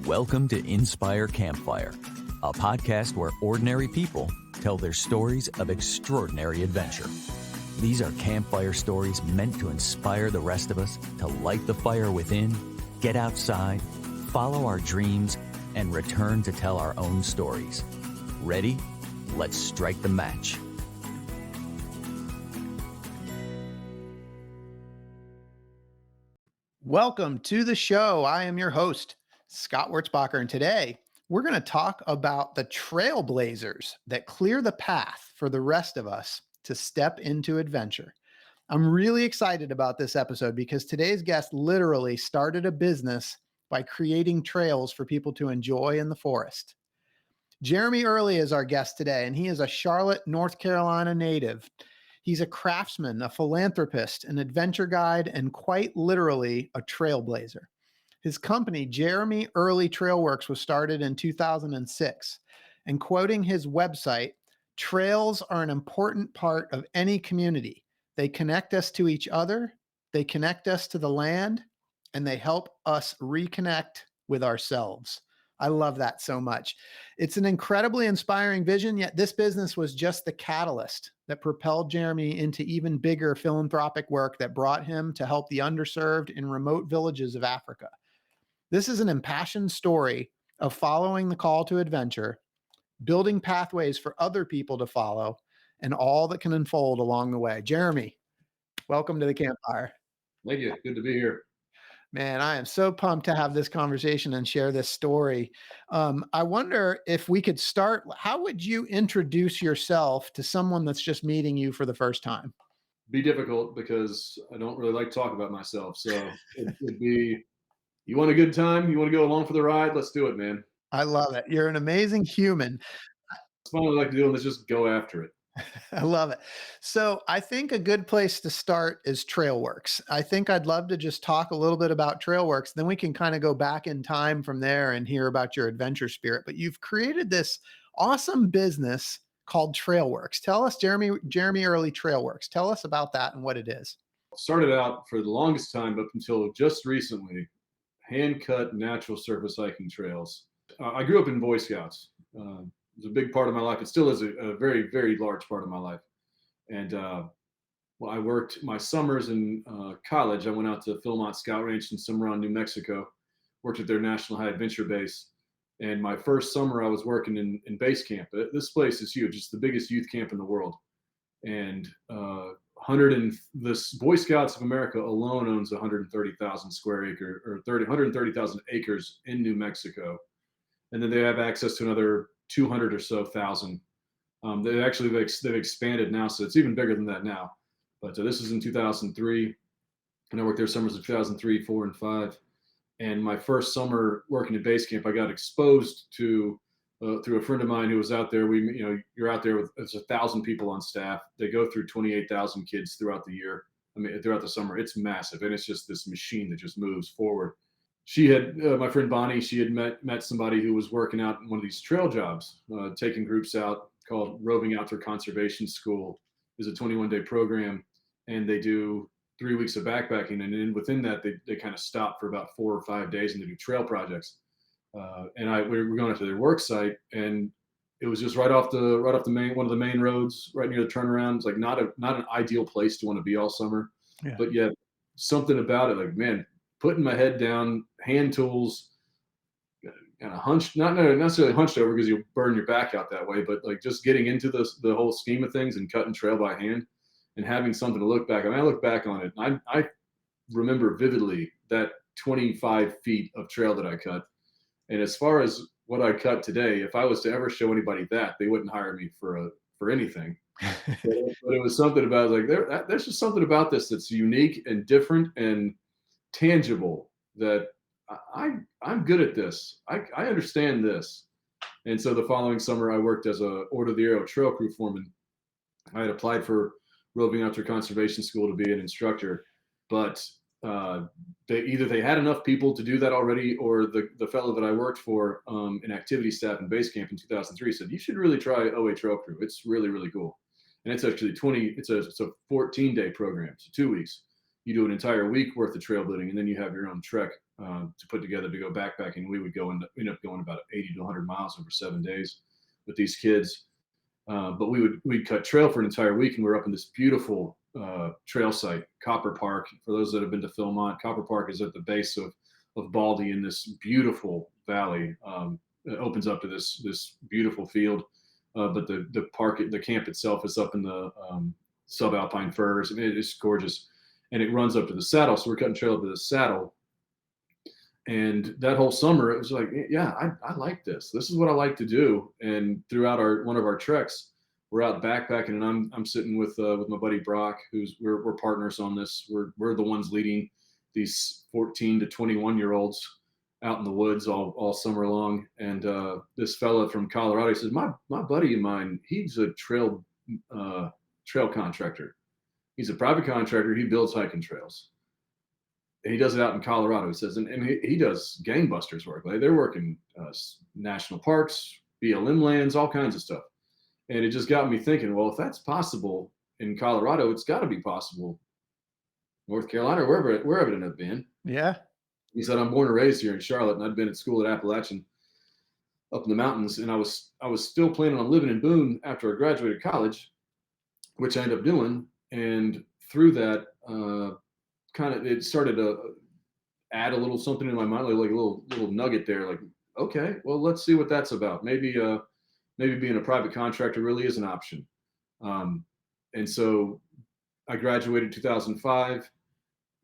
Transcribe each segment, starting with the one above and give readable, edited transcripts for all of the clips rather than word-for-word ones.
Welcome to Inspire Campfire, a podcast where ordinary people tell their stories of extraordinary adventure. These are campfire stories meant to inspire the rest of us to light the fire within, get outside, follow our dreams, and return to tell our own stories. Ready? Let's strike the match. Welcome to the show. I am your host, Scott Wurzbacher, and today we're going to talk about the trailblazers that clear the path for the rest of us to step into adventure. I'm really excited about this episode because today's guest literally started a business by creating trails for people to enjoy in the forest. Jeremy Early is our guest today, and he is a Charlotte, North Carolina native. He's a craftsman, a philanthropist, an adventure guide, and quite literally a trailblazer. His company, Jeremy Early Trailworks, was started in 2006. And quoting his website, trails are an important part of any community. They connect us to each other, they connect us to the land, and they help us reconnect with ourselves. I love that so much. It's an incredibly inspiring vision, yet this business was just the catalyst that propelled Jeremy into even bigger philanthropic work that brought him to help the underserved in remote villages of Africa. This is an impassioned story of following the call to adventure, building pathways for other people to follow, and all that can unfold along the way. Jeremy, welcome to the campfire. Thank you. Good to be here. Man, I am so pumped to have this conversation and share this story. I wonder if we could start, how would you introduce yourself to someone that's just meeting you for the first time? Be difficult because I don't really like to talk about myself. So it'd be, you want a good time? You want to go along for the ride? Let's do it, man. I love it. You're an amazing human. It's fun. What I like to do, and let's just go after it. I love it. So I think a good place to start is Trailworks. I think I'd love to just talk a little bit about Trailworks. Then we can kind of go back in time from there and hear about your adventure spirit. But you've created this awesome business called Trailworks. Tell us, Jeremy Early Trailworks. Tell us about that and what it is. Started out for the longest time up until just recently, hand-cut natural surface hiking trails. I grew up in Boy Scouts. It was a big part of my life. It still is a very, very large part of my life. And well, I worked my summers in college. I went out to Philmont Scout Ranch in Cimarron, New Mexico, worked at their National High Adventure Base. And my first summer I was working in base camp. This place is huge. It's the biggest youth camp in the world. And this Boy Scouts of America alone owns 130,000 square acre or 130,000 acres in New Mexico. And then they have access to another 200 or so thousand. They've expanded now, so it's even bigger than that now. But this is in 2003, and I worked there summers of 2003, 4, and 5. And my first summer working at base camp, I got exposed to through a friend of mine who was out there. You're out there with 1,000 people on staff. They go through 28,000 kids throughout the year. Throughout the summer, it's massive, and it's just this machine that just moves forward. She had, my friend Bonnie, she had met somebody who was working out in one of these trail jobs, taking groups out, called Roving Outdoor Conservation School. Is a 21-day program, and they do 3 weeks of backpacking, and then within that, they kind of stop for about 4 or 5 days and they do trail projects. And we were going up to their work site, and it was just right off the one of the main roads, right near the turnaround. It's like not an ideal place to want to be all summer, yeah. But yet something about it, like, man, putting my head down, hand tools, kind of hunched, not necessarily hunched over because you'll burn your back out that way, but like just getting into the whole scheme of things and cutting trail by hand and having something to look back. I look back on it, and I remember vividly that 25 feet of trail that I cut. And as far as what I cut today, if I was to ever show anybody that, they wouldn't hire me for anything. But it was something about, like, there's just something about this that's unique and different and tangible that I'm good at this. I understand this. And so the following summer, I worked as a Order of the Arrow trail crew foreman. I had applied for Roving Outdoor Conservation School to be an instructor, but they had enough people to do that already, or the fellow that I worked for in activity staff in base camp in 2003 said, you should really try OA Trail Crew. It's really, really cool. And it's actually it's a 14-day program, so 2 weeks. You do an entire week worth of trail building, and then you have your own trek to put together to go backpacking. We would end up going about 80 to 100 miles over 7 days with these kids. But we'd cut trail for an entire week, and we were up in this beautiful trail site, Copper Park. For those that have been to Philmont, Copper Park is at the base of Baldy in this beautiful valley. It opens up to this beautiful field, but the camp itself is up in the subalpine firs. I mean, it's gorgeous, and it runs up to the saddle. So we're cutting trail up to the saddle. And that whole summer, it was like, yeah, I like this. This is what I like to do. And throughout one of our treks, we're out backpacking, and I'm sitting with my buddy Brock, we're partners on this. We're the ones leading these 14 to 21-year-olds out in the woods all summer long. And this fella from Colorado, he says, my buddy of mine, he's a trail contractor. He's a private contractor. He builds hiking trails. And he does it out in Colorado, he says, and he does gangbusters work. Like, they're working national parks, BLM lands, all kinds of stuff. And it just got me thinking, well, if that's possible in Colorado, it's got to be possible North Carolina, wherever it ended up being. Yeah. He said, I'm born and raised here in Charlotte, and I'd been at school at Appalachian up in the mountains, and I was still planning on living in Boone after I graduated college, which I ended up doing. And through that, it started to add a little something in my mind, like a little nugget there. Like, okay, well, let's see what that's about. Maybe being a private contractor really is an option. And so I graduated 2005.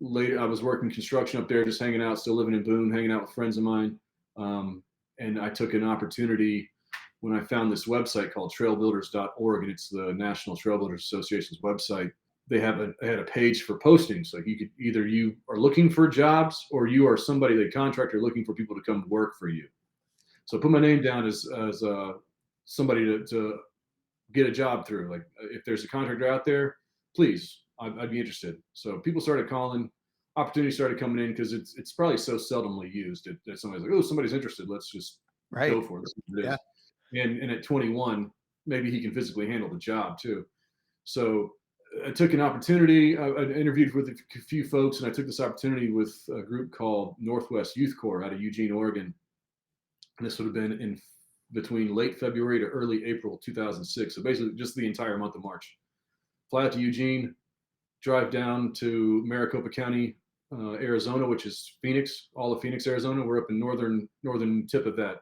Later, I was working construction up there, just hanging out, still living in Boone, hanging out with friends of mine. And I took an opportunity when I found this website called trailbuilders.org, and it's the National Trail Builders Association's website. They had a page for postings. Like, you are looking for jobs, or you are somebody, the contractor, looking for people to come work for you. So I put my name down as somebody to get a job through. Like, if there's a contractor out there, please, I'd be interested. So people started calling, opportunities started coming in, because it's probably so seldomly used that somebody's like, oh, somebody's interested, let's just go for it. Yeah. And at 21, maybe he can physically handle the job too. So I took an opportunity. I interviewed with a few folks, and I took this opportunity with a group called Northwest Youth Corps out of Eugene, Oregon. And this would have been in between late February to early April 2006. So basically just the entire month of March. Fly out to Eugene, drive down to Maricopa County, Arizona, which is Phoenix, all of Phoenix, Arizona. We're up in northern tip of that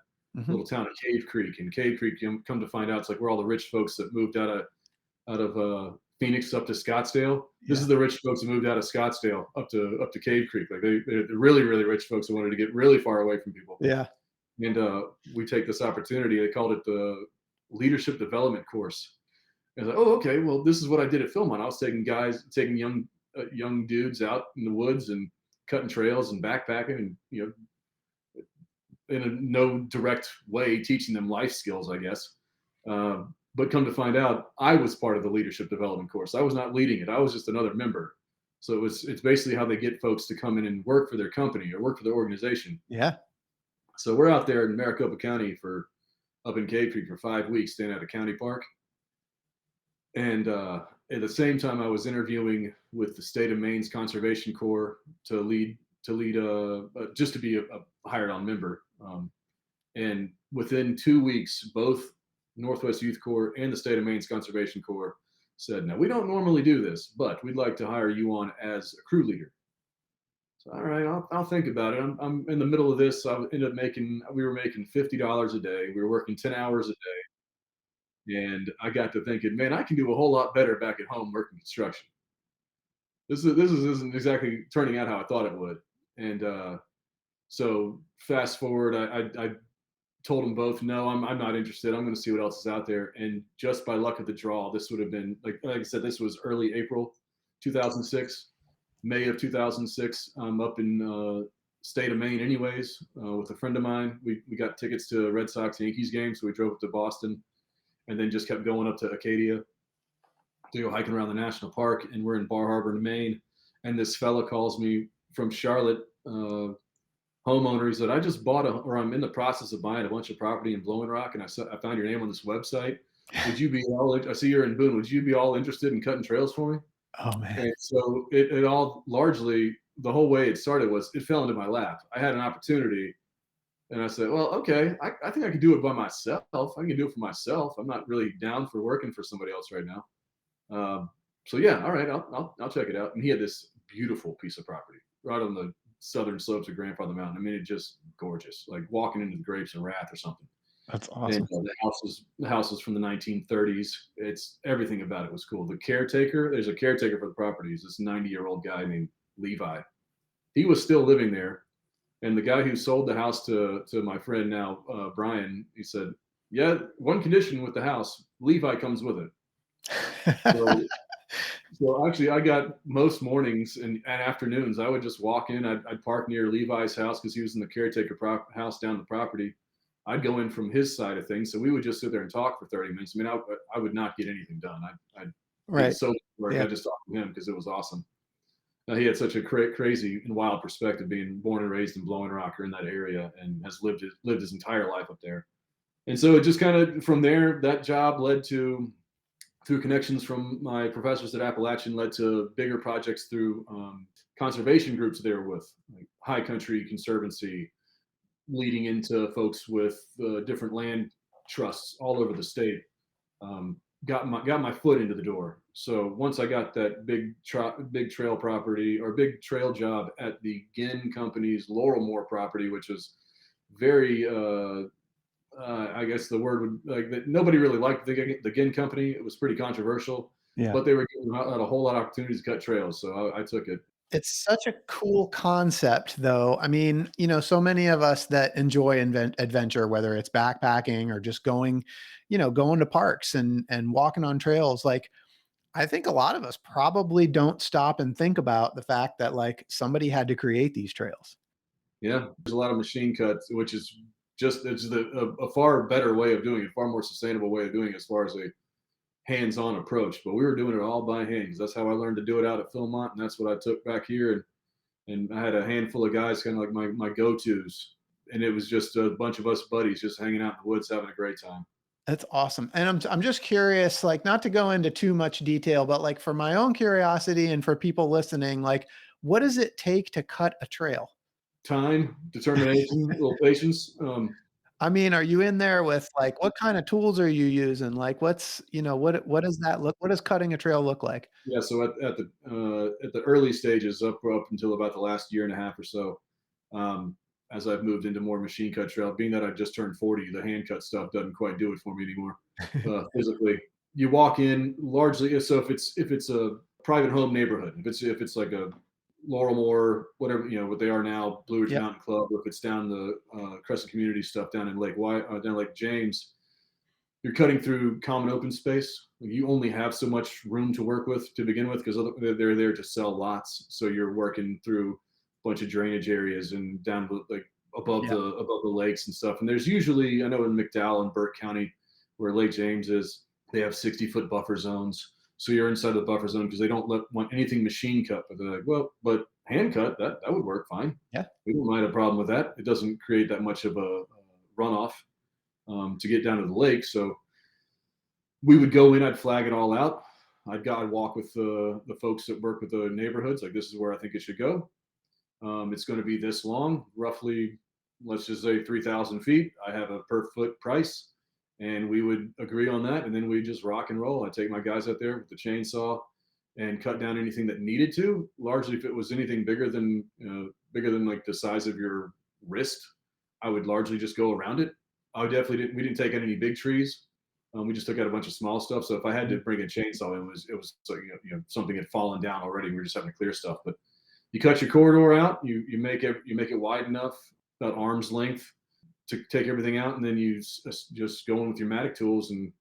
little town of Cave Creek. And Cave Creek, come to find out, it's like where all the rich folks that moved out of Phoenix up to Scottsdale. This is the rich folks that moved out of Scottsdale up to Cave Creek. Like, they're really, really rich folks who wanted to get really far away from people. Yeah. And we take this opportunity. They called it the Leadership Development Course. And I was like, oh, okay, well, this is what I did at Philmont. I was taking young dudes out in the woods and cutting trails and backpacking, and in a no direct way teaching them life skills, I guess. But come to find out, I was part of the leadership development course. I was not leading it. I was just another member. So it's basically how they get folks to come in and work for their company or work for their organization. Yeah. So we're out there in Maricopa County up in Cave Creek for 5 weeks, staying at a county park. And at the same time, I was interviewing with the state of Maine's Conservation Corps to lead just to be a hired on member. And within 2 weeks, both Northwest Youth Corps and the state of Maine's Conservation Corps said, now, we don't normally do this, but we'd like to hire you on as a crew leader. So, all right, I'll think about it. I'm in the middle of this. We were making $50 a day. We were working 10 hours a day. And I got to thinking, man, I can do a whole lot better back at home working construction. This isn't exactly turning out how I thought it would. And so fast forward, I told them both, no, I'm not interested. I'm going to see what else is out there. And just by luck of the draw, this would have been, like I said, this was early April 2006, May of 2006. I'm up in state of Maine anyways, with a friend of mine. We got tickets to a Red Sox Yankees game, so we drove up to Boston and then just kept going up to Acadia to go hiking around the national park. And we're in Bar Harbor, Maine. And this fella calls me from Charlotte, homeowner. He said, I just I'm in the process of buying a bunch of property in Blowing Rock, and I found your name on this website. Would you be I see you're in Boone. Would you be all interested in cutting trails for me? Oh, man. And so it all largely the whole way it started was it fell into my lap. I had an opportunity and I said, well, okay, I think I could do it by myself. I can do it for myself. I'm not really down for working for somebody else right now. Um, so yeah, all right, I'll check it out. And he had this beautiful piece of property right on the southern slopes of Grandfather Mountain. I mean, it just gorgeous, like walking into the Grapes of Wrath or something. That's And awesome. the house is from the 1930s. It's everything about it was cool. The caretaker, there's a caretaker for the property. He's this 90-year-old guy named Levi. He was still living there. And the guy who sold the house to my friend now, Brian, he said, yeah, one condition with the house, Levi comes with it. So, so actually, I got most mornings and afternoons, I would just walk in. I'd park near Levi's house because he was in the caretaker house down the property. I'd go in from his side of things. So we would just sit there and talk for 30 minutes. I mean, I would not get anything done. I'd get Right. so much work. Yeah. I just talked to him because it was awesome. He had such a crazy and wild perspective, being born and raised in Blowing Rock or in that area, and has lived his entire life up there. And so it just kind of from there, that job led to, through connections from my professors at Appalachian, led to bigger projects through conservation groups they were with, like High Country Conservancy, leading into folks with different land trusts all over the state. Got my foot into the door. So once I got that big trail property or big trail job at the Ginn Company's Laurelmoor property, which was very I guess the word would like that nobody really liked the Ginn Company. It was pretty controversial, Yeah. but they were giving out a whole lot of opportunities to cut trails, so I took it. It's such a cool concept, though. I mean, so many of us that enjoy adventure, whether it's backpacking or just going, going to parks and walking on trails. Like, I think a lot of us probably don't stop and think about the fact that like somebody had to create these trails. Yeah, there's a lot of machine cuts, which is just it's a far better way of doing it, far more sustainable way of doing it as far as a hands-on approach. But we were doing it all by hand because that's how I learned to do it out at Philmont, and that's what I took back here. And I had a handful of guys, kind of like my go-tos, and it was just a bunch of us buddies just hanging out in the woods, having a great time. That's awesome. And I'm just curious, like not to go into too much detail, but like for my own curiosity and for people listening, like what does it take to cut a trail? Time, determination, a little patience. I mean, are you in there with like what kind of tools are you using? Like what's, what does that look, what does cutting a trail look like? Yeah, so at the early stages, up until about the last year and a half or so, um, as I've moved into more machine cut trail, being that I just turned 40, the hand cut stuff doesn't quite do it for me anymore. Physically, you walk in largely. So if it's a private home neighborhood, if it's like a Laurelmoor, whatever what they are now, Blue Ridge Yep. Mountain Club, or if it's down the Crescent Community stuff down in down Lake James, you're cutting through common open space. You only have so much room to work with to begin with because they're there to sell lots. So you're working through a bunch of drainage areas and down like Yep. above the lakes and stuff. And there's usually, I know in McDowell and Burke County, where Lake James is, they have 60-foot buffer zones. So you're inside the buffer zone because they don't want anything machine cut. But they're like, well, but hand cut, that would work fine. Yeah. We don't mind a problem with that. It doesn't create that much of a runoff to get down to the lake. So we would go in, I'd flag it all out. I'd walk with the folks that work with the neighborhoods. Like, this is where I think it should go. It's going to be this long, roughly, let's just say 3,000 feet. I have a per foot price, and we would agree on that. And then we just rock and roll. I'd take my guys out there with the chainsaw and cut down anything that needed to. Largely, if it was anything bigger than like the size of your wrist, I would largely just go around it. We didn't take out any big trees. We just took out a bunch of small stuff. So if I had to bring a chainsaw, it was like, something had fallen down already. We were just having to clear stuff. But you cut your corridor out. You make it wide enough, about arm's length, to take everything out, and then you just go in with your matic tools and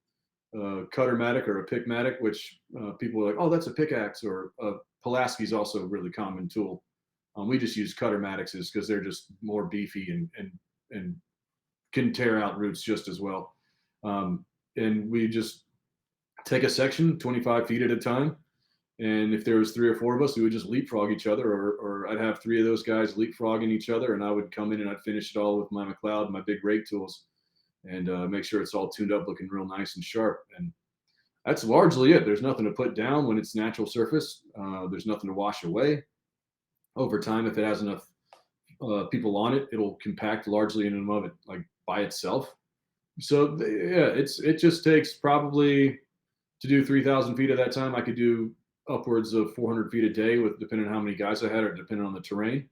cutter matic or a pick matic, which people are like, oh, that's a pickaxe, or Pulaski is also a really common tool. We just use cutter matics because they're just more beefy and can tear out roots just as well. And we just take a section 25 feet at a time. And if there was 3 or 4 of us, we would just leapfrog each other, or I'd have 3 of those guys leapfrogging each other, and I would come in and I'd finish it all with my McLeod, my big rake tools, and make sure it's all tuned up, looking real nice and sharp. And that's largely it. There's nothing to put down when it's natural surface. There's nothing to wash away. over time, if it has enough people on it, it'll compact largely in and of it, like by itself. So yeah, it just takes probably to do 3,000 feet at that time. I could do upwards of 400 feet a day with depending on how many guys I had or depending on the terrain.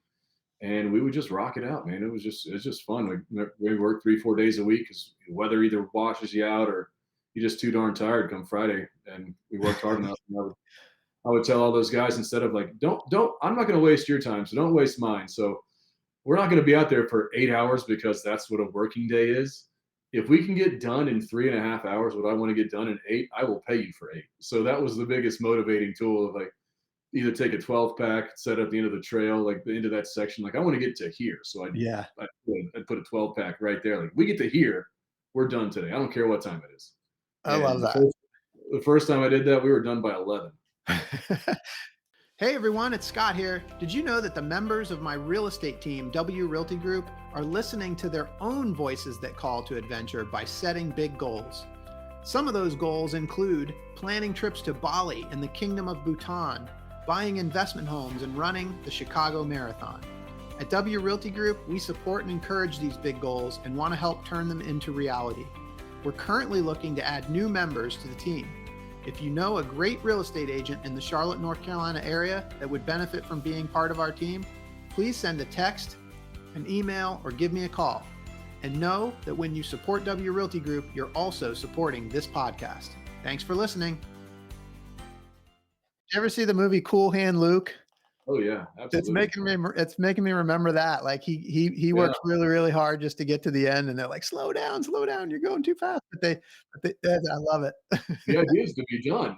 And we would just rock it out, man. It's just fun. We work 3-4 days a week because weather either washes you out or you're just too darn tired come Friday. And we worked hard enough. And I would tell all those guys instead of like, don't. I'm not going to waste your time, so don't waste mine. So we're not going to be out there for 8 hours because that's what a working day is. If we can get done in 3.5 hours, what I want to get done in 8, I will pay you for 8. So that was the biggest motivating tool of like either take a 12 pack, set at the end of the trail, like the end of that section. Like I want to get to here. So Yeah. I'd put a 12 pack right there. Like we get to here, we're done today. I don't care what time it is. I love And that. the first time I did that, we were done by 11. Hey everyone, it's Scott here. Did you know that the members of my real estate team, W Realty Group, are listening to their own voices that call to adventure by setting big goals? Some of those goals include planning trips to Bali and the Kingdom of Bhutan, buying investment homes, and running the Chicago Marathon. At W Realty Group, we support and encourage these big goals and want to help turn them into reality. We're currently looking to add new members to the team. If you know a great real estate agent in the Charlotte, North Carolina area that would benefit from being part of our team, please send a text, an email, or give me a call. And know that when you support W Realty Group, you're also supporting this podcast. Thanks for listening. Did you ever see the movie Cool Hand Luke? Oh yeah, It's absolutely. making me remember that. Like he Yeah, works really, really hard just to get to the end, and they're like, slow down, you're going too fast. I love it. the idea is to be done.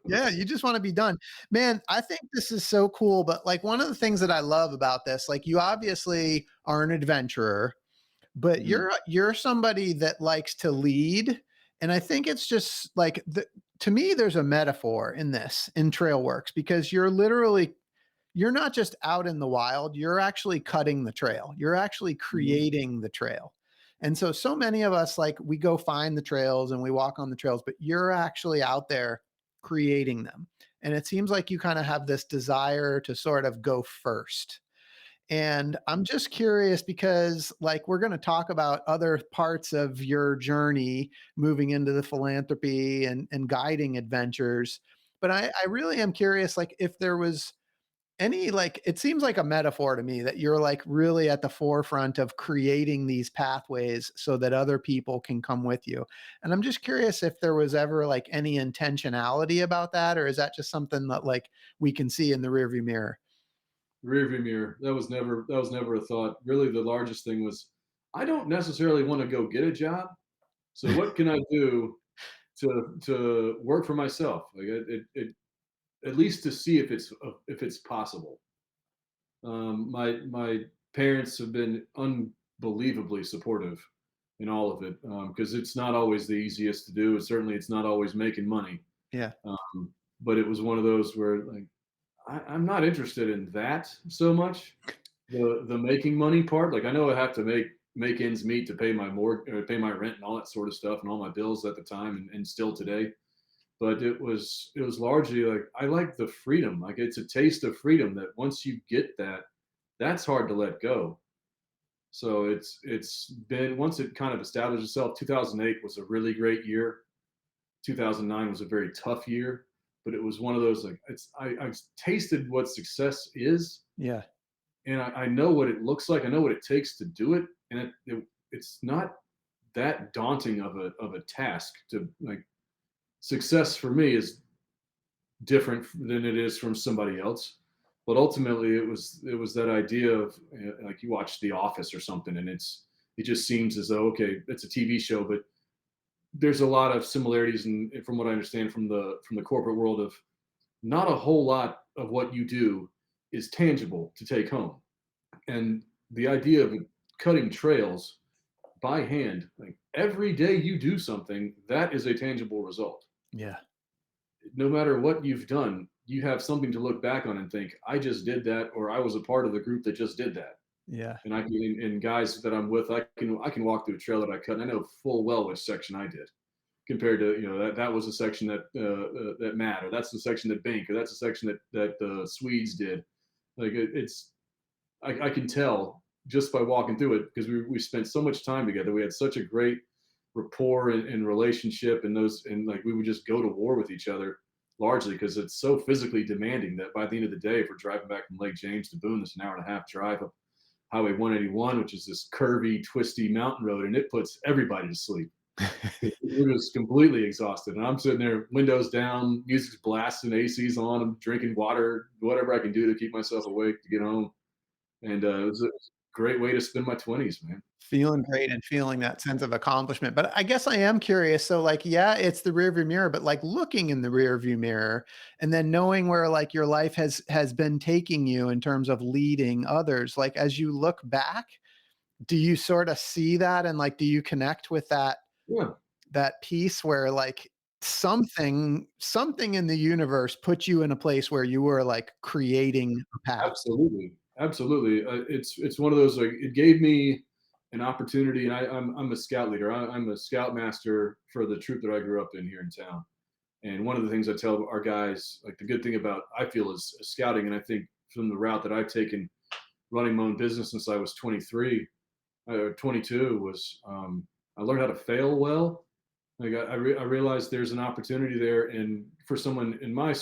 Yeah, you just want to be done. Man, I think this is so cool. But like one of the things that I love about this, like you obviously are an adventurer, but Mhm. you're somebody that likes to lead. And I think it's just like to me, there's a metaphor in this in Trailworks because you're not just out in the wild, you're actually cutting the trail. You're actually Mhm. creating the trail. And so many of us, like, we go find the trails and we walk on the trails, but you're actually out there creating them. And it seems like you kind of have this desire to sort of go first. And I'm just curious because, like, we're going to talk about other parts of your journey moving into the philanthropy and guiding adventures. But I really am curious, like, if there was any, like, it seems like a metaphor to me that you're like really at the forefront of creating these pathways so that other people can come with you. And I'm just curious if there was ever like any intentionality about that, or is that just something that like we can see in the rearview mirror? Rearview mirror. That was never a thought. Really, the largest thing was I don't necessarily want to go get a job. So what can I do to work for myself? Like at least to see if it's possible. My parents have been unbelievably supportive in all of it because it's not always the easiest to do, and certainly it's not always making money. Yeah. But it was one of those where like I'm not interested in that so much. The making money part, like I know I have to make ends meet to pay my pay my rent and all that sort of stuff and all my bills at the time and still today. But it was largely like I like the freedom. Like it's a taste of freedom that once you get that, that's hard to let go. So it's been once it kind of established itself. 2008 was a really great year. 2009 was a very tough year, but it was one of those like I've tasted what success is, Yeah. and I know what it looks like. I know what it takes to do it, and it's not that daunting of a task to like success for me is different than it is from somebody else. But ultimately, it was that idea of like you watch The Office or something, and it just seems as though okay, it's a TV show, but there's a lot of similarities, and from what I understand from the corporate world of not a whole lot of what you do is tangible to take home, and the idea of cutting trails by hand, like every day you do something, that is a tangible result Yeah. no matter what you've done, you have something to look back on and think, I just did that, or I was a part of the group that just did that. Yeah. And I can, and guys that I'm with, I can walk through a trail that I cut, and I know full well which section I did, compared to that was a section that that Matt, or that's the section that Bink, or that's the section that the Swedes did. Like I can tell just by walking through it because we spent so much time together. We had such a great rapport and relationship, and like we would just go to war with each other largely because it's so physically demanding that by the end of the day, if we're driving back from Lake James to Boone, it's an hour and a half drive up Highway 181, which is this curvy, twisty mountain road, and it puts everybody to sleep. We're just completely exhausted, and I'm sitting there, windows down, music's blasting, AC's on, I'm drinking water, whatever I can do to keep myself awake to get home. And it was a great way to spend my 20s, man. Feeling great and feeling that sense of accomplishment. But I guess I am curious. So, like, yeah, it's the rearview mirror, but like looking in the rearview mirror and then knowing where like your life has been taking you in terms of leading others. Like, as you look back, do you sort of see that and like do you connect with Yeah, that piece where like something in the universe put you in a place where you were like creating a path? absolutely, absolutely. It's one of those like it gave me an opportunity, and I'm a scout leader. I'm a scoutmaster for the troop that I grew up in here in town. And one of the things I tell our guys, like the good thing about I feel is scouting, and I think from the route that I've taken, running my own business since I was 23 or 22, was I learned how to fail well. Like I realized there's an opportunity there, and for someone in my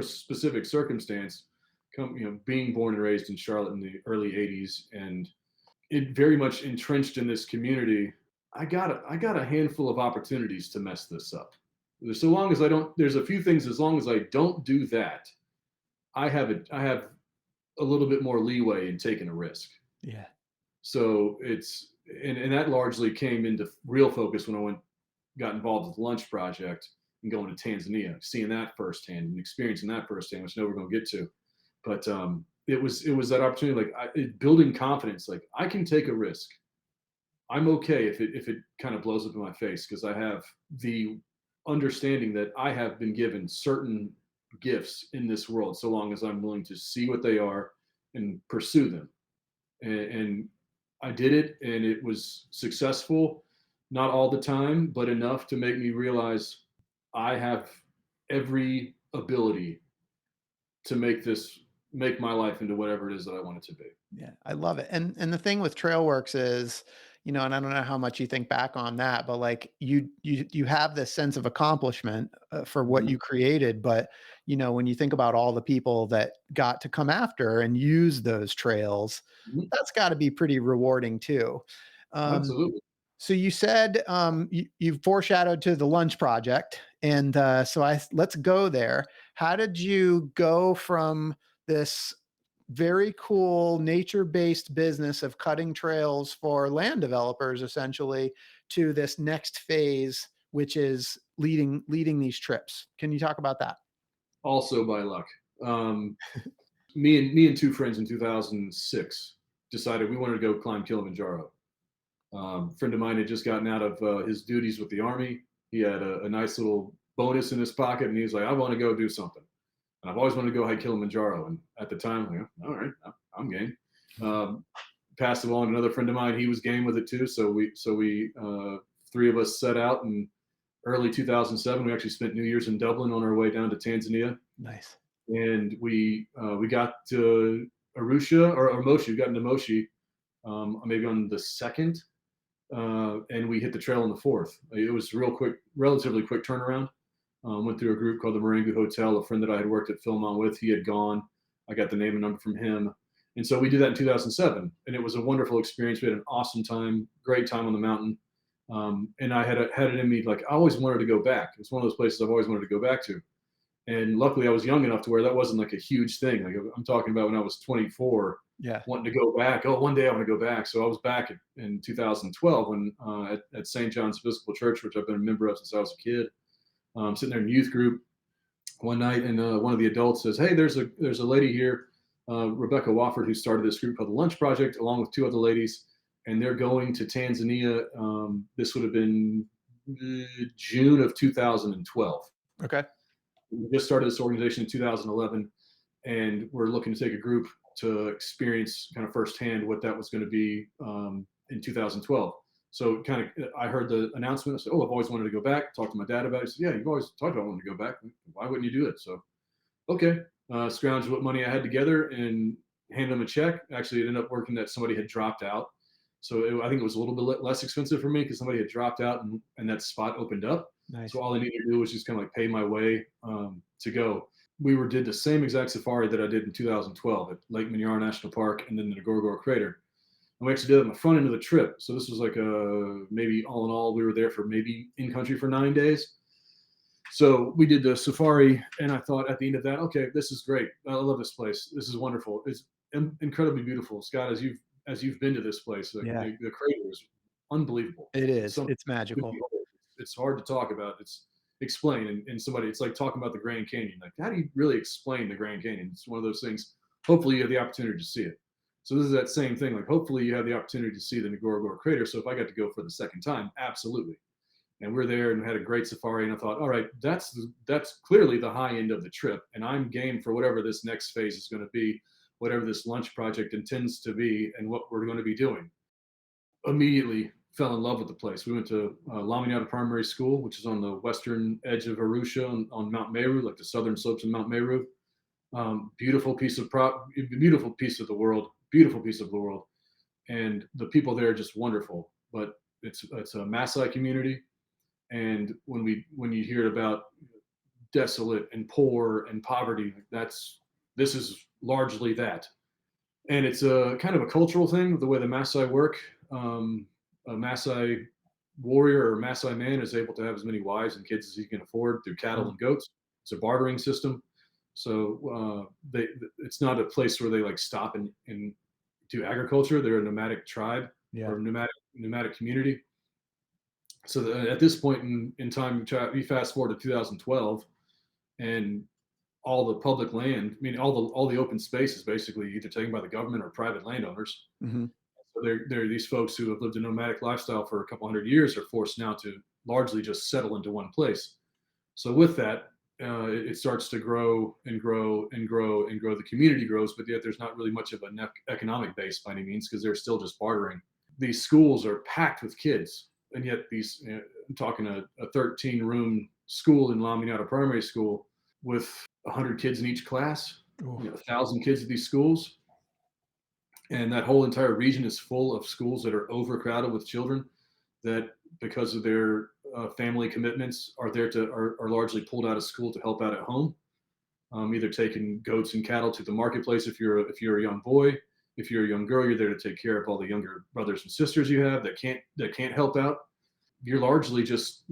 specific circumstance, being born and raised in Charlotte in the early '80s, and it very much entrenched in this community. I got a handful of opportunities to mess this up. So long as I don't, there's a few things. As long as I don't do that, I have a little bit more leeway in taking a risk. Yeah. So and that largely came into real focus when I got involved with the lunch project and going to Tanzania, seeing that firsthand and experiencing that firsthand, which I know we're going to get to. But it was that opportunity, like building confidence. Like I can take a risk. I'm okay if it kind of blows up in my face because I have the understanding that I have been given certain gifts in this world, so long as I'm willing to see what they are and pursue them. And I did it, and it was successful. Not all the time, but enough to make me realize I have every ability to make my life into whatever it is that I want it to be. Yeah, I love it. And the thing with Trailworks is, and I don't know how much you think back on that, but like you have this sense of accomplishment for what Mhm, you created, but when you think about all the people that got to come after and use those trails, mhm, that's got to be pretty rewarding too. Um, absolutely. so you said you foreshadowed to the lunch project, and so let's go there. How did you go from this very cool nature-based business of cutting trails for land developers essentially to this next phase, which is leading these trips? Can you talk about that? Also by luck. Um, me and two friends in 2006 decided we wanted to go climb Kilimanjaro. A friend of mine had just gotten out of his duties with the army. He had a nice little bonus in his pocket, and he was like, "I want to go do something." And I've always wanted to go hike Kilimanjaro. And at the time, I'm like, all right, I'm game. Um, Passed along to another friend of mine. He was game with it too. So we three of us set out in early 2007. We actually spent New Year's in Dublin on our way down to Tanzania, Nice. and we got to Arusha or Moshi. We got into Moshi maybe on the second, and we hit the trail on the fourth. It was real quick, relatively quick turnaround. Went through a group called the Marengu Hotel. A friend that I had worked at Philmont with, he had gone. I got the name and number from him. And so we did that in 2007. And it was a wonderful experience. We had an awesome time, great time on the mountain. And I had it in me, like, I always wanted to go back. It's one of those places I've always wanted to go back to. And luckily, I was young enough to where that wasn't like a huge thing. Like I'm talking about when I was 24, Yeah. wanting to go back. Oh, one day I want to go back. So I was back in 2012 when at St. John's Episcopal Church, which I've been a member of since I was a kid. Sitting there in youth group one night, and one of the adults says, "Hey, there's a lady here, Rebecca Wofford, who started this group called the Lunch Project, along with two other ladies, and they're going to Tanzania. This would have been June of 2012. Okay. We just started this organization in 2011, and we're looking to take a group to experience kind of firsthand what that was going to be in 2012. So kind of, I heard the announcement. I said, "Oh, I've always wanted to go back." Talked to my dad about it. He said, "Yeah, you've always talked about wanting to go back. Why wouldn't you do it?" So, okay. scrounged what money I had together and handed them a check. Actually, it ended up working that somebody had dropped out. So I think it was a little bit less expensive for me because somebody had dropped out and that spot opened up. Nice. So all I needed to do was just kind of like pay my way to go. Did the same exact safari that I did in 2012 at Lake Minyara National Park and then the Ngorongoro Crater. And we actually did it on the front end of the trip. So this was like maybe all in all, we were there for maybe in country for 9 days. So we did the safari, and I thought at the end of that, okay, this is great. I love this place. This is wonderful. It's incredibly beautiful, Scott. As you've been to this place, the crater is unbelievable. It is. It's magical. It's hard to talk about. It's explain and somebody. It's like talking about the Grand Canyon. Like, how do you really explain the Grand Canyon? It's one of those things. Hopefully, you have the opportunity to see it. So this is that same thing. Like, hopefully, you have the opportunity to see the Ngorongoro Crater. So if I got to go for the second time, absolutely. And we're there and had a great safari. And I thought, all right, that's clearly the high end of the trip. And I'm game for whatever this next phase is going to be, whatever this lunch project intends to be, and what we're going to be doing. Immediately fell in love with the place. We went to Laminyata Primary School, which is on the western edge of Arusha on Mount Meru, like the southern slopes of Mount Meru. Beautiful piece of the world, beautiful piece of the world. And the people there are just wonderful. But it's a Maasai community. And when you hear about desolate and poor and poverty, this is largely that. And it's a kind of a cultural thing, the way the Maasai work. A Maasai warrior or Maasai man is able to have as many wives and kids as he can afford through cattle and goats. It's a bartering system. So it's not a place where they like stop and do agriculture. They're a nomadic tribe or nomadic community. So at this point in time, we fast forward to 2012, and all the public land, I mean, all the open space is basically either taken by the government or private landowners. Mm-hmm. So there are these folks who have lived a nomadic lifestyle for a couple hundred years are forced now to largely just settle into one place. So with that, it starts to grow and grow and grow and grow. The community grows, but yet there's not really much of an economic base by any means because they're still just bartering. These schools are packed with kids. And yet I'm talking a 13-room school in Laminyata Primary School with 100 kids in each class, 1,000 kids at these schools. And that whole entire region is full of schools that are overcrowded with children that, because of their family commitments, are largely pulled out of school to help out at home, either taking goats and cattle to the marketplace if you're a young boy. If you're a young girl, you're there to take care of all the younger brothers and sisters you have that can't help out. You're largely just,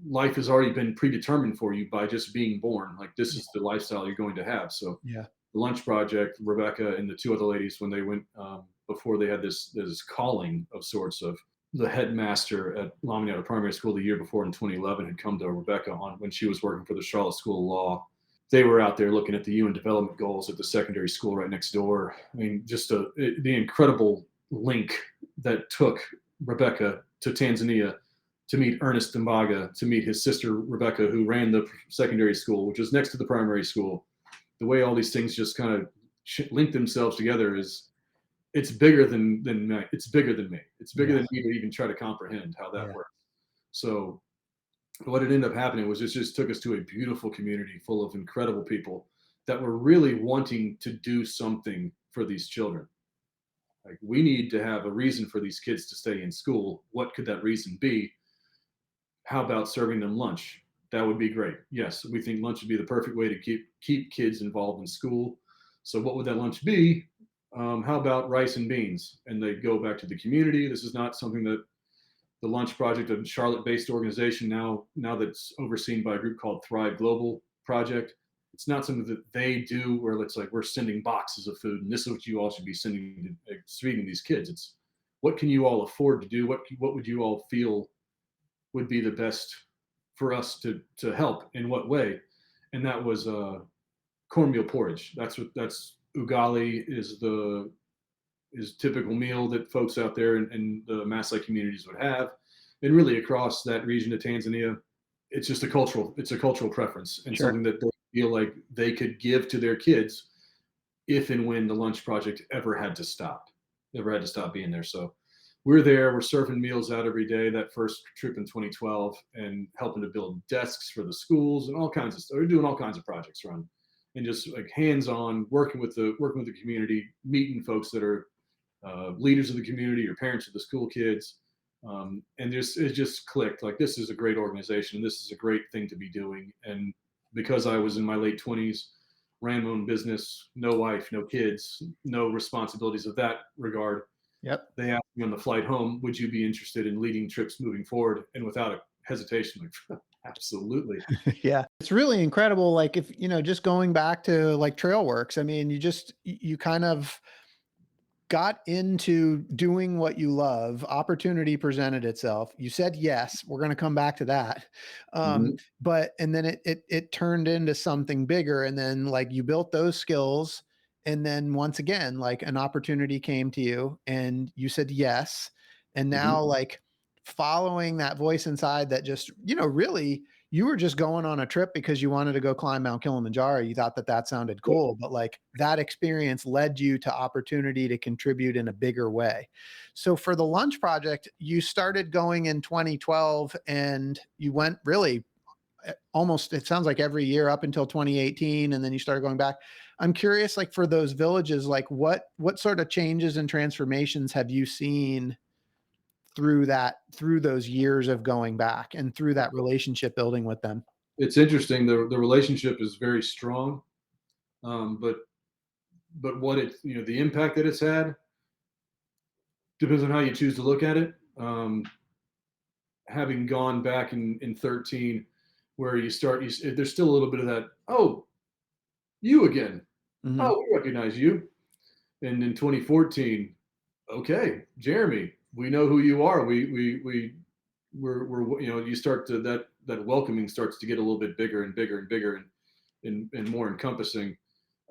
life has already been predetermined for you by just being born. Like, this is the lifestyle you're going to have. So the lunch project, Rebecca and the two other ladies, when they went before they had this calling of sorts of the headmaster at Laminyata Primary School the year before in 2011 had come to Rebecca when she was working for the Charlotte School of Law. They were out there looking at the UN development goals at the secondary school right next door. I mean, just the incredible link that took Rebecca to Tanzania to meet Ernest Mbaga, to meet his sister Rebecca, who ran the secondary school, which was next to the primary school. The way all these things just kind of link themselves together it's bigger than me. It's bigger than me. It's bigger than me to even try to comprehend how that works. So what had ended up happening was it just took us to a beautiful community full of incredible people that were really wanting to do something for these children. Like, we need to have a reason for these kids to stay in school. What could that reason be? How about serving them lunch? That would be great. Yes, we think lunch would be the perfect way to keep kids involved in school. So what would that lunch be? How about rice and beans? And they go back to the community. This is not something that the Lunch Project, a Charlotte-based organization now that's overseen by a group called Thrive Global Project. It's not something that they do where it's like we're sending boxes of food and this is what you all should be feeding these kids. It's what can you all afford to do? What would you all feel would be the best for us to help in what way? And that was cornmeal porridge. That's ugali is typical meal that folks out there in the Maasai communities would have. And really across that region of Tanzania, it's just a cultural preference and something that they feel like they could give to their kids if and when the Lunch Project ever had to stop being there. So we're there, we're serving meals out every day that first trip in 2012 and helping to build desks for the schools and all kinds of stuff. We're doing all kinds of projects around and just like hands-on working with the community, meeting folks that are leaders of the community or parents of the school kids. And it just clicked. Like, this is a great organization, and this is a great thing to be doing. And because I was in my late 20s, ran my own business, no wife, no kids, no responsibilities of that regard. Yep. They asked me on the flight home, would you be interested in leading trips moving forward? And without a hesitation, like, absolutely. Yeah. It's really incredible. Like, if, just going back to like Trailworks, I mean, you kind of got into doing what you love. Opportunity presented itself. You said yes. We're going to come back to that. Mhm. But and then it turned into something bigger, and then like you built those skills, and then once again, like an opportunity came to you, and you said yes, and now Mhm. like following that voice inside that just really you were just going on a trip because you wanted to go climb Mount Kilimanjaro. You thought that sounded Yep. cool, but like that experience led you to opportunity to contribute in a bigger way. So for the lunch project, you started going in 2012 and you went really almost, it sounds like every year up until 2018. And then you started going back. I'm curious, like for those villages, like what sort of changes and transformations have you seen through those years of going back and through that relationship building with them? It's interesting. The relationship is very strong, but what the impact that it's had depends on how you choose to look at it. Having gone back in 13, where there's still a little bit of that. Oh, you again. Mhm. Oh, we recognize you. And in 2014, okay, Jeremy, we know who you are. We're you start to that welcoming starts to get a little bit bigger and bigger and bigger and more encompassing.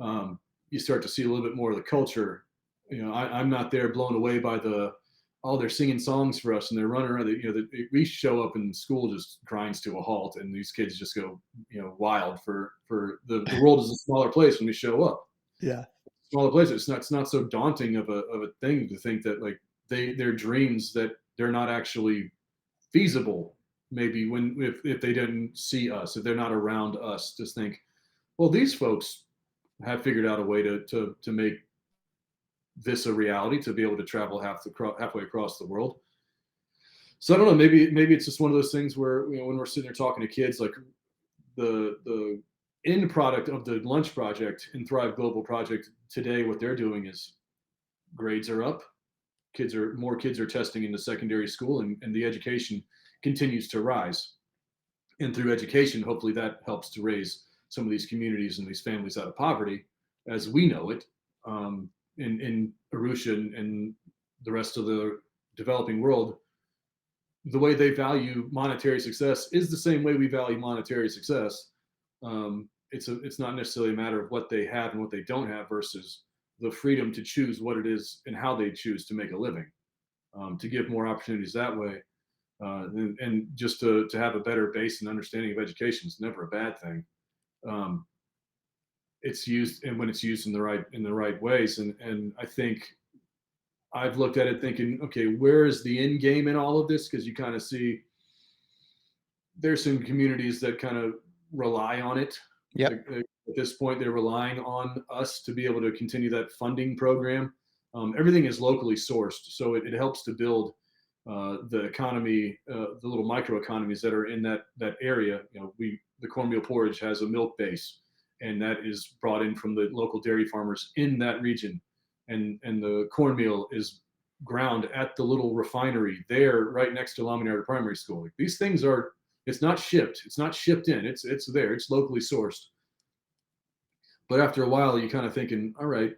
You start to see a little bit more of the culture. I'm not there blown away by they're singing songs for us and they're running around. We show up and school just grinds to a halt, and these kids just go wild for the world is a smaller place when we show up. Yeah. Smaller place. It's not so daunting of a thing to think that like their dreams that they're not actually feasible. Maybe if they didn't see us, if they're not around us, just think, well, these folks have figured out a way to make this a reality, to be able to travel halfway across the world. So I don't know. Maybe it's just one of those things where when we're sitting there talking to kids, like the end product of the lunch project and Thrive Global project today, what they're doing is grades are up. More kids are testing into secondary school, and the education continues to rise. And through education, hopefully that helps to raise some of these communities and these families out of poverty, as we know it, in Arusha and the rest of the developing world. The way they value monetary success is the same way we value monetary success. It's not necessarily a matter of what they have and what they don't have versus the freedom to choose what it is and how they choose to make a living, to give more opportunities that way. And just to have a better base and understanding of education is never a bad thing. It's used, and when it's used in the right ways. And I think I've looked at it thinking, okay, where is the end game in all of this? Because you kind of see there's some communities that kind of rely on it. Yep. At this point, they're relying on us to be able to continue that funding program. Everything is locally sourced, so it helps to build the economy, the little microeconomies that are in that area. The cornmeal porridge has a milk base, and that is brought in from the local dairy farmers in that region, and the cornmeal is ground at the little refinery there, right next to Laminary Primary School. Like, these things are. It's not shipped. It's not shipped in. It's there. It's locally sourced. But after a while, you kind of thinking, all right,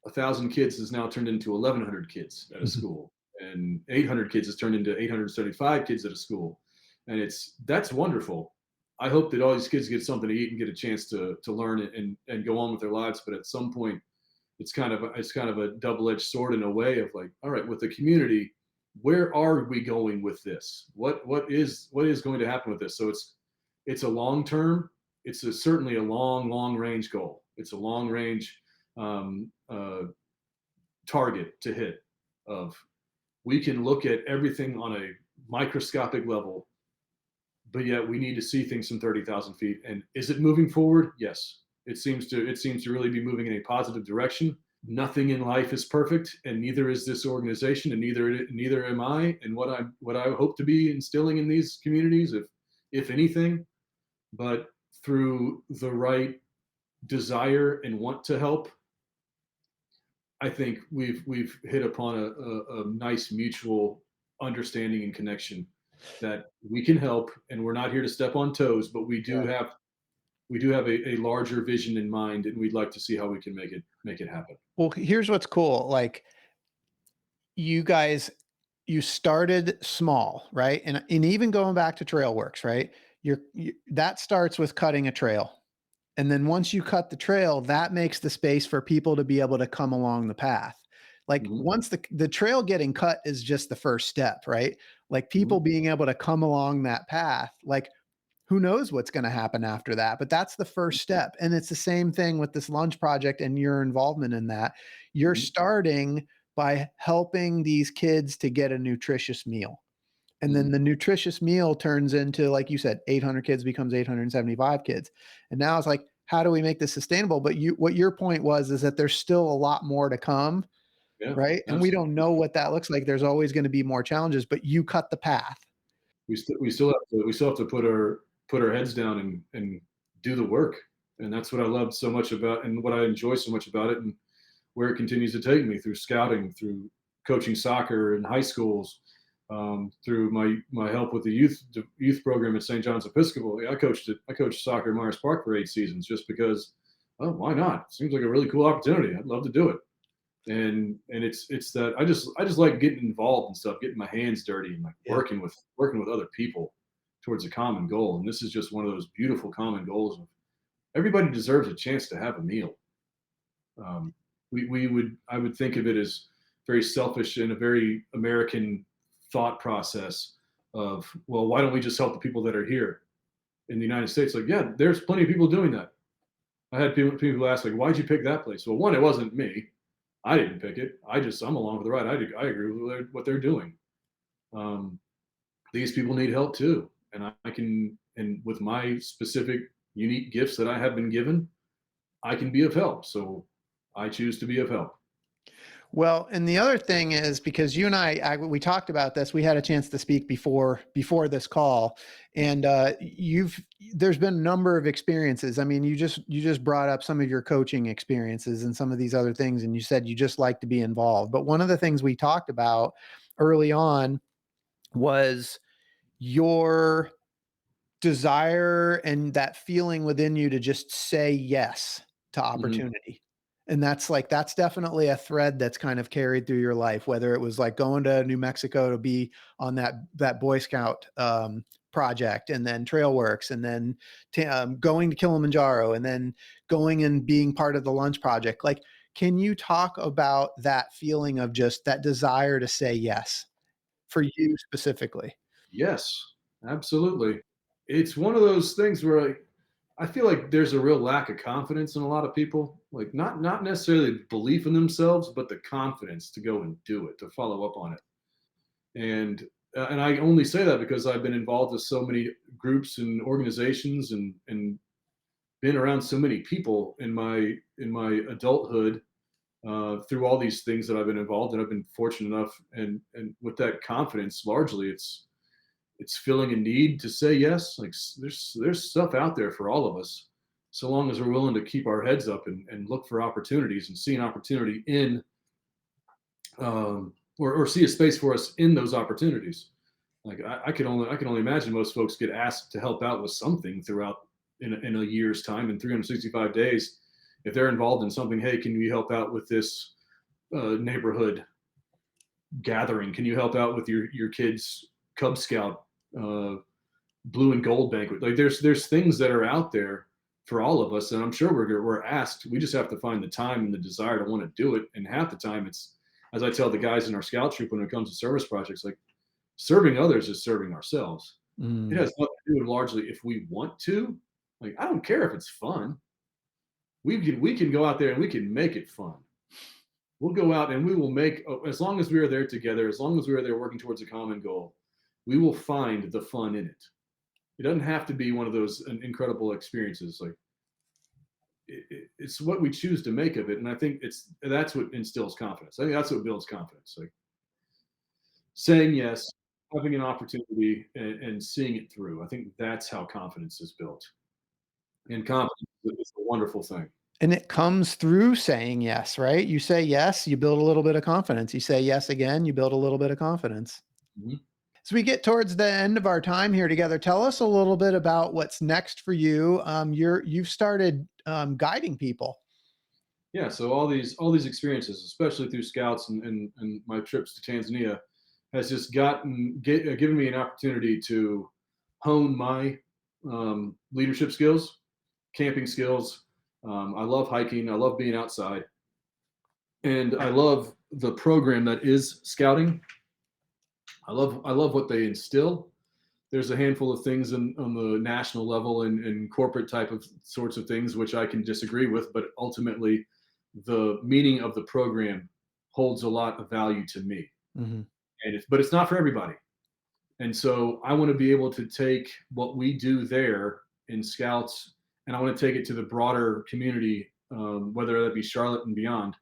1,000 kids has now turned into 1,100 kids at a school, and 800 kids has turned into 875 kids at a school, and that's wonderful. I hope that all these kids get something to eat and get a chance to learn and go on with their lives. But at some point, it's kind of a double-edged sword in a way of like, all right, with the community, where are we going with this? What is going to happen with this? So it's a long term. It's certainly a long range goal. It's a long range target to hit. Of we can look at everything on a microscopic level, but yet we need to see things from 30,000 feet. And is it moving forward? Yes. It seems to really be moving in a positive direction. Nothing in life is perfect, and neither is this organization, and neither am I. And what I hope to be instilling in these communities, if anything, but through the right desire and want to help, I think we've hit upon a nice mutual understanding and connection that we can help, and we're not here to step on toes, but we do have a larger vision in mind, and we'd like to see how we can make it happen. Well, here's what's cool. Like you guys, you started small, right? And even going back to Trailworks, right? That starts with cutting a trail. And then once you cut the trail, that makes the space for people to be able to come along the path. Like Hmm. once the trail getting cut is just the first step, right? Like Hmm. people being able to come along that path, like who knows what's going to happen after that, but that's the first step. And it's the same thing with this lunch project and your involvement in that. You're Hmm. starting by helping these kids to get a nutritious meal. And Hmm. then the nutritious meal turns into, like you said, 800 kids becomes 875 kids. And now it's like, how do we make this sustainable? But what your point was is that there's still a lot more to come, Yeah, right? And we don't absolutely. know what that looks like. There's always going to be more challenges, but you cut the path. We still have to put our heads down and do the work, and that's what I loved so much about, and what I enjoy so much about it, and where it continues to take me through scouting, through coaching soccer in high schools, through my help with the youth program at St. John's Episcopal. Yeah, I coached soccer in Myers Park for 8 seasons just because. Oh, why not? Seems like a really cool opportunity. I'd love to do it. And it's that I just like getting involved and stuff, getting my hands dirty, and like Yeah. working with other people towards a common goal. And this is just one of those beautiful common goals of everybody deserves a chance to have a meal. Um, I would think of it as very selfish and a very American thought process of, well, why don't we just help the people that are here in the United States? Like, yeah, there's plenty of people doing that. I had people ask, like, why'd you pick that place? Well, one, it wasn't me. I didn't pick it. I'm along for the ride. I agree with what they're doing. Um, these people need help too, and I can, and with my specific unique gifts that I have been given, I can be of help. So I choose to be of help. Well, and the other thing is because you and we talked about this, we had a chance to speak before this call, and there's been a number of experiences. I mean, you just brought up some of your coaching experiences and some of these other things, and you said you just like to be involved. But one of the things we talked about early on was your desire and that feeling within you to just say yes to Hmm. opportunity. And that's definitely a thread that's kind of carried through your life, whether it was like going to New Mexico to be on that Boy Scout project, and then Trailworks, and then going to Kilimanjaro, and then going and being part of the lunch project. Like, can you talk about that feeling of just that desire to say yes for you specifically? Yes, absolutely. It's one of those things where I feel like there's a real lack of confidence in a lot of people. Like, not necessarily belief in themselves, but the confidence to go and do it, to follow up on it. And I only say that because I've been involved with so many groups and organizations, and been around so many people in my adulthood, through all these things that I've been involved in. I've been fortunate enough, and with that confidence, largely it's filling a need to say yes. Like, there's stuff out there for all of us, so long as we're willing to keep our heads up and look for opportunities and see an opportunity in, or see a space for us in those opportunities. Like, I can only imagine most folks get asked to help out with something throughout in a year's time, in 365 days. If they're involved in something, hey, can you help out with this neighborhood gathering? Can you help out with your kids' Cub Scout uh, blue and gold banquet? Like, there's things that are out there for all of us, and I'm sure we're asked. We just have to find the time and the desire to want to do it. And half the time, it's, as I tell the guys in our scout troop when it comes to service projects, like, serving others is serving ourselves. It Mm. has nothing to do with largely if we want to. Like, I don't care if it's fun. We can go out there and we can make it fun. We'll go out and we will make, as long as we are there together, as long as we are there working towards a common goal, we will find the fun in it. It doesn't have to be one of those incredible experiences. Like, it's what we choose to make of it. And I think that's what instills confidence. I think that's what builds confidence. Like saying yes, having an opportunity, and seeing it through. I think that's how confidence is built. And confidence is a wonderful thing. And it comes through saying yes, right? You say yes, you build a little bit of confidence. You say yes again, you build a little bit of confidence. Mhm. As we get towards the end of our time here together, tell us a little bit about what's next for you. You've started guiding people. Yeah, so all these experiences, especially through scouts and my trips to Tanzania, has just given me an opportunity to hone my leadership skills, camping skills. I love hiking. I love being outside, and I love the program that is scouting. I love what they instill. There's a handful of things on the national level and corporate type of sorts of things which I can disagree with, but ultimately, the meaning of the program holds a lot of value to me. Mhm. But it's not for everybody. And so I want to be able to take what we do there in Scouts, and I want to take it to the broader community, whether that be Charlotte and beyond.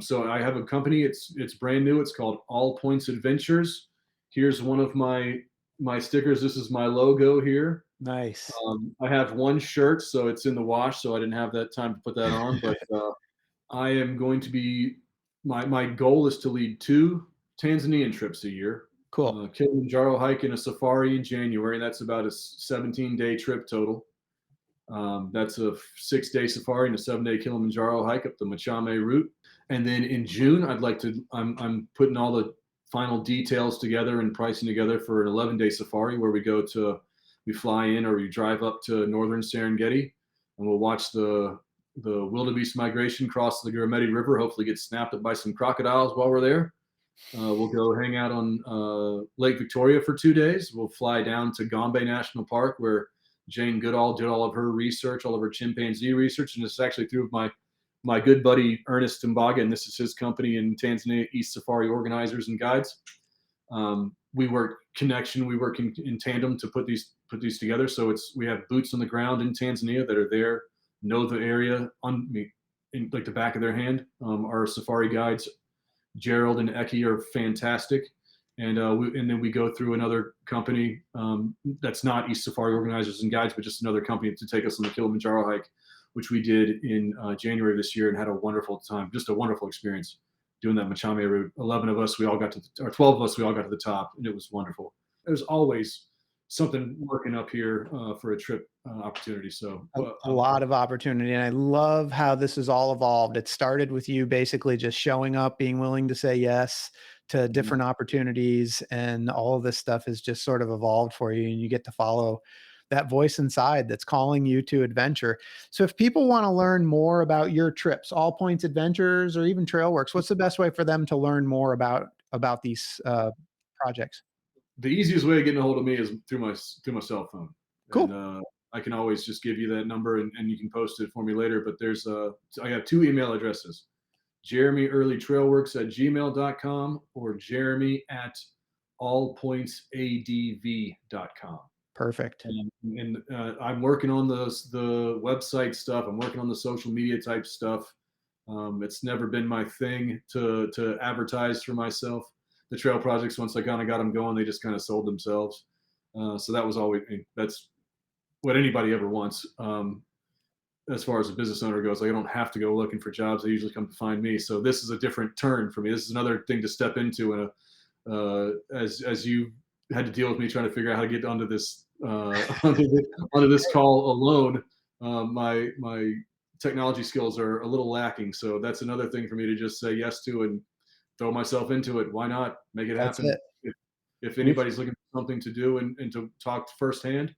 So I have a company. It's brand new. It's called All Points Adventures. Here's one of my stickers. This is my logo here. Nice. I have one shirt, so it's in the wash, so I didn't have that time to put that on. But I am going to be my goal is to lead 2 Tanzanian trips a year. Cool. Kilimanjaro hike and a safari in January. That's about a 17-day trip total. That's a 6-day safari and a 7-day Kilimanjaro hike up the Machame route. And then in June, I'm putting all the final details together and pricing together for an 11-day safari where we fly in or we drive up to northern Serengeti, and we'll watch the wildebeest migration cross the Gurumeti River, hopefully get snapped up by some crocodiles while we're there. We'll go hang out on Lake Victoria for 2 days. We'll fly down to Gombe National Park, where Jane Goodall did all of her research, all of her chimpanzee research, and it's actually through my good buddy Ernest Timbaga, and this is his company in Tanzania, East Safari Organizers and Guides. We work in tandem to put these together. So we have boots on the ground in Tanzania that are there, know the area in like the back of their hand. Our safari guides, Gerald and Eki, are fantastic. And then we go through another company that's not East Safari Organizers and Guides, but just another company to take us on the Kilimanjaro hike, which we did in January of this year and had a wonderful time, just a wonderful experience doing that Machame route. 11 of us, we all got to, or 12 of us, we all got to the top, and it was wonderful. There's always something working up here for a trip opportunity. So A lot of opportunity. And I love how this has all evolved. It started with you basically just showing up, being willing to say yes to different opportunities. And all of this stuff has just sort of evolved for you. And you get to follow that voice inside that's calling you to adventure. So if people want to learn more about your trips, All Points Adventures, or even Trailworks, what's the best way for them to learn more about these projects? The easiest way of getting a hold of me is through my cell phone. And Cool. I can always just give you that number, and you can post it for me later. But I have 2 email addresses: JeremyEarlyTrailworks@gmail.com or Jeremy@allpointsadv.com. Perfect. And I'm working on the website stuff. I'm working on the social media type stuff. It's never been my thing to advertise for myself. The trail projects, once I kind of got them going, they just kind of sold themselves. So that's what anybody ever wants. As far as a business owner goes, like, I don't have to go looking for jobs. They usually come to find me. So this is a different turn for me. This is another thing to step into. And as you had to deal with me trying to figure out how to get onto this onto this call alone, my technology skills are a little lacking. So that's another thing for me to just say yes to and throw myself into it. Why not make it That's happen? it. If anybody's looking for something to do and to talk firsthand,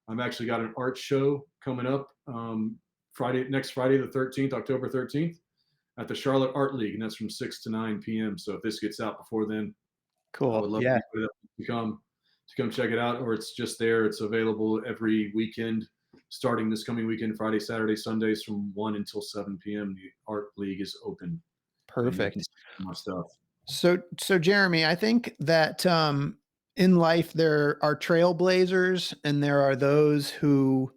I've actually got an art show coming up next Friday, the 13th, October 13th, at the Charlotte Art League, and that's from 6 to 9 p.m. So if this gets out before then, I Cool. would love Yeah. anybody to come check it out, or it's just there. It's available every weekend, starting this coming weekend, Friday, Saturday, Sundays from 1 until 7 p.m. The Art League is open, and you can Perfect. see my stuff. So Jeremy, I think that in life there are trailblazers and there are those who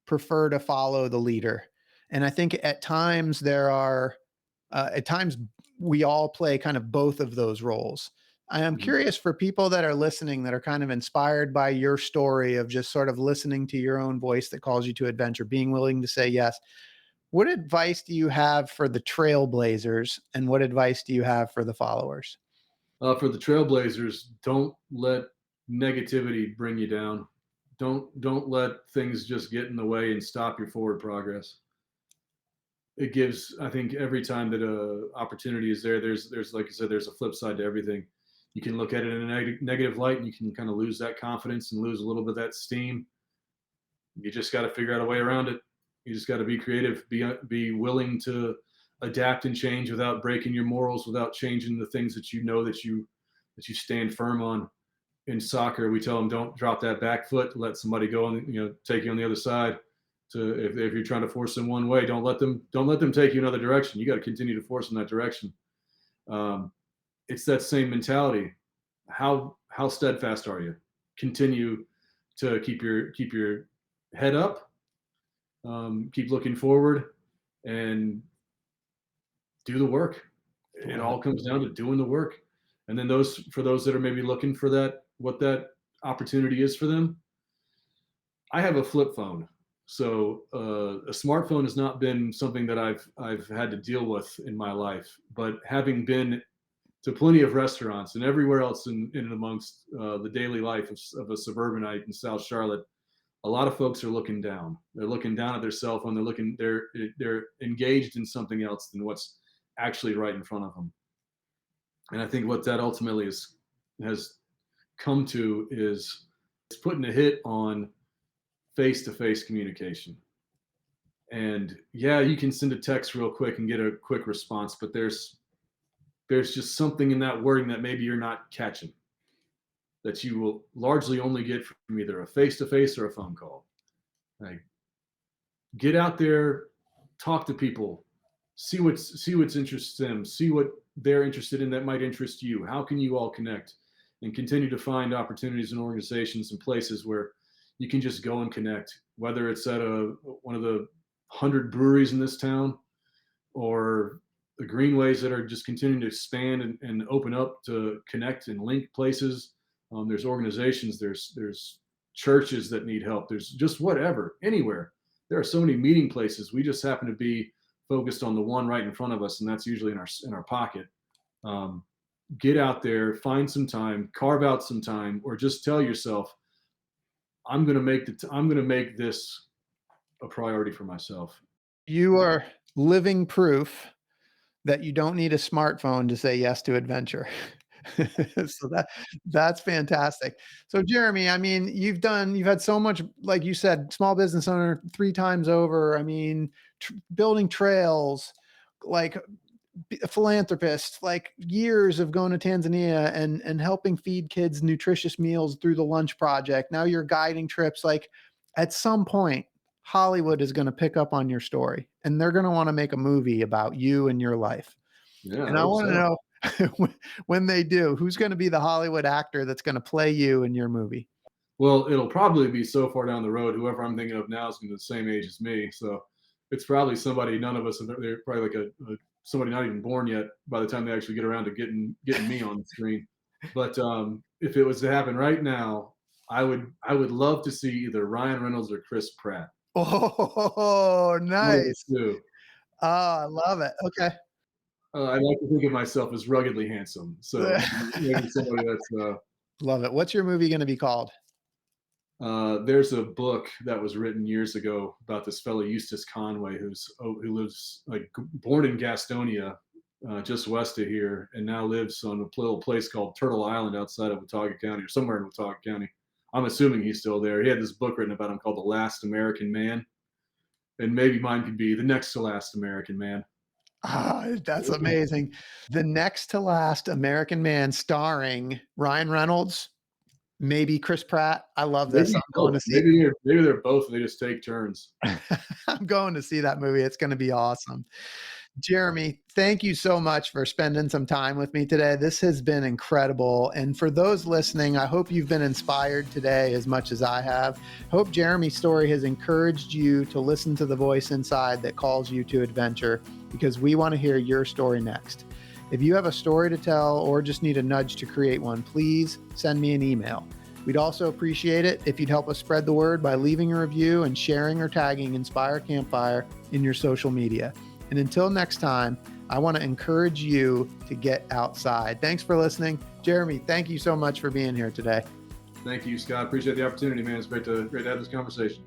prefer to follow the leader. And I think at times at times we all play kind of both of those roles. I am Mhm. curious for people that are listening that are kind of inspired by your story of just sort of listening to your own voice that calls you to adventure, being willing to say yes. What advice do you have for the trailblazers and what advice do you have for the followers? For the Trailblazers, don't let negativity bring you down. Don't let things just get in the way and stop your forward progress. It gives, I think, every time that a opportunity is there, there's like I said, there's a flip side to everything. You can look at it in a negative light, and you can kind of lose that confidence and lose a little bit of that steam. You just got to figure out a way around it. You just got to be creative, be willing to adapt and change without breaking your morals, without changing the things that you know that you stand firm on. In soccer, we tell them don't drop that back foot. Let somebody go and take you on the other side. To if you're trying to force them one way, don't let them take you another direction. You got to continue to force them that direction. Um, it's that same mentality. How steadfast are you? Continue to keep your head up, keep looking forward, and do the work. It Love it. all comes down to doing the work. And then those that are maybe looking for that, what that opportunity is for them. I have a flip phone, so a smartphone has not been something that I've had to deal with in my life. But having been to plenty of restaurants and everywhere else in and amongst the daily life of a suburbanite in South Charlotte, a lot of folks are looking down. They're looking down at their cell phone. They're engaged in something else than what's actually right in front of them. And I think what that ultimately has come to is it's putting a hit on face-to-face communication. And yeah, you can send a text real quick and get a quick response, but there's just something in that wording that maybe you're not catching, that you will largely only get from either a face-to-face or a phone call. Like, get out there, talk to people, see what's interested them, see what they're interested in that might interest you. How can you all connect and continue to find opportunities and organizations and places where you can just go and connect, whether it's at one of the 100 breweries in this town or the greenways that are just continuing to expand and open up to connect and link places. There's organizations, there's churches that need help. There's just whatever, anywhere. There are so many meeting places. We just happen to be focused on the one right in front of us, and that's usually in our pocket. Um, get out there, find some time, carve out some time, or just tell yourself, I'm going to make this a priority for myself. You are living proof that you don't need a smartphone to say yes to adventure. So that's fantastic. So Jeremy, I mean, you've had so much, like you said, small business owner 3 times over. I mean, building trails, like a philanthropist, like years of going to Tanzania and helping feed kids nutritious meals through the lunch project. Now you're guiding trips. Like at some point, Hollywood is going to pick up on your story and they're going to want to make a movie about you and your life. Yeah, I And I hope want to so. know when they do, who's going to be the Hollywood actor that's going to play you in your movie? Well, it'll probably be so far down the road. Whoever I'm thinking of now is going to be the same age as me, so it's probably somebody none of us. They're probably like somebody not even born yet by the time they actually get around to getting me on the screen. But if it was to happen right now, I would love to see either Ryan Reynolds or Chris Pratt. Oh, One of the nice. two. Oh, I love it. Okay. I like to think of myself as ruggedly handsome, so maybe somebody that's Love it. What's your movie going to be called? there's a book that was written years ago about this fellow Eustace Conway who lives like born in Gastonia, just west of here, and now lives on a little place called Turtle Island outside of Watauga County or somewhere in Watauga County. I'm assuming he's still there. He had this book written about him called The Last American Man, and maybe mine could be The Next to Last American Man. Ah, that's amazing. The Next to Last American Man starring Ryan Reynolds, maybe Chris Pratt. I love this. Maybe I'm going both. to see Maybe they're both and they just take turns. I'm going to see that movie. It's going to be awesome. Jeremy, thank you so much for spending some time with me today. This has been incredible. And for those listening, I hope you've been inspired today as much as I have. Hope Jeremy's story has encouraged you to listen to the voice inside that calls you to adventure, because we want to hear your story next. If you have a story to tell or just need a nudge to create one, please send me an email. We'd also appreciate it if you'd help us spread the word by leaving a review and sharing or tagging Inspire Campfire in your social media. And until next time, I want to encourage you to get outside. Thanks for listening. Jeremy, thank you so much for being here today. Thank you, Scott. Appreciate the opportunity, man. It's great to have this conversation.